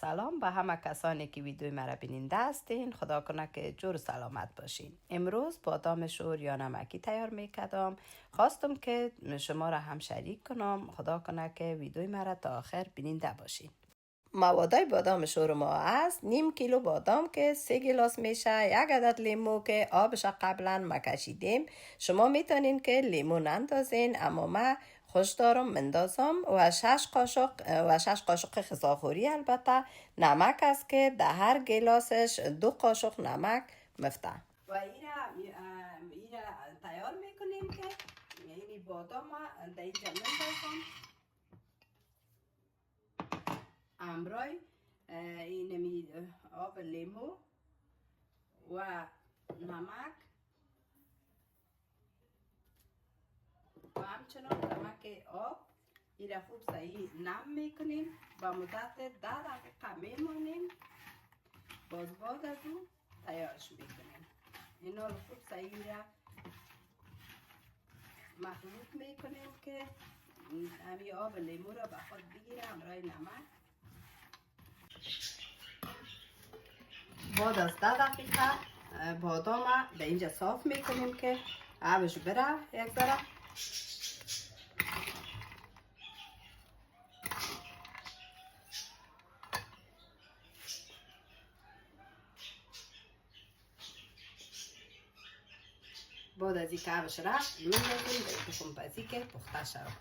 سلام به همه کسانی که ویدیوی مرا بیننده هستین. خدا کنه که جور سلامت باشین. امروز بادام شور یا نمکی تیار میکردم. خواستم که شما را هم شریک کنم. خدا کنه که ویدیوی مرا تا آخر بیننده باشین. موادای بادام شور ما است: نیم کیلو بادام که 3 گلاس میشه، 1 عدد لیمو که آبش قبلا مکشیدیم. شما میتونین که لیمو نندازین، اما من خوش دارم مندازم. و 6 قاشق غذاخوری البته. نمک است که در هر گلاسش 2 قاشق نمک مفته. و ایره تیار میکنیم که یعنی بادام در اینجا مندازم امرای اینمی آب لیمو و نمک و همچنان نمک آب. این خوب صحیح نم میکنیم. با مدت 10 دقیقه میمونیم. بعد از اون تیارش میکنیم. اینا رو خوب صحیح مخلوط میکنیم که همین آب لیمو رو به خود بگیره امرای نمک. بعد از 10 دقیقه بادام به اینجا صاف میکنیم که آبش بره یک ذره. بعد از اینکه آبش رفت میندازیم به تخم پزی که پخته شود.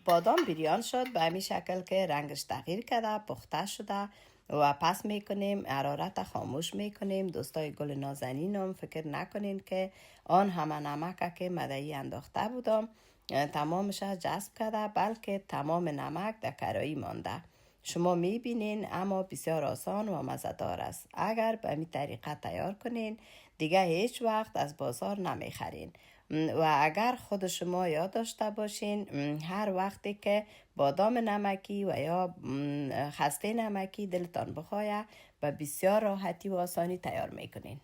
بادام بریان شد به همین شکل که رنگش تغییر کرده، پخته شده و پس میکنیم حرارت خاموش میکنیم. دوستای گل نازنینم فکر نکنین که آن همه نمک که مدعی انداخته بودم تمامش جذب کرده، بلکه تمام نمک در کراهی مانده. شما میبینین اما بسیار آسان و مزه‌دار است. اگر به این طریقه تیار کنین دیگه هیچ وقت از بازار نمیخرین. و اگر خود شما یاد داشته باشین هر وقتی که بادام نمکی و یا خسته نمکی دلتان بخواه به بسیار راحتی و آسانی تیار میکنین.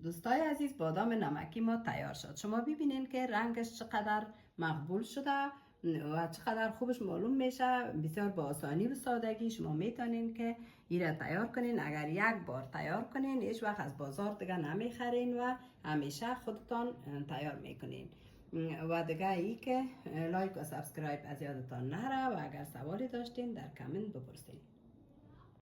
دوستای عزیز، بادام نمکی ما تیار شد. شما ببینین که رنگش چقدر مقبول شده و چقدر خوبش معلوم میشه. بسیار با آسانی و سادگی شما میتونین که این را تیار کنین. اگر یک بار تیار کنین هیچ وقت از بازار دیگه نمیخرین و همیشه خودتان تیار میکنین. و دیگه ای که لایک و سابسکرایب از یادتان نره و اگر سوالی داشتین در کامنت بپرسین.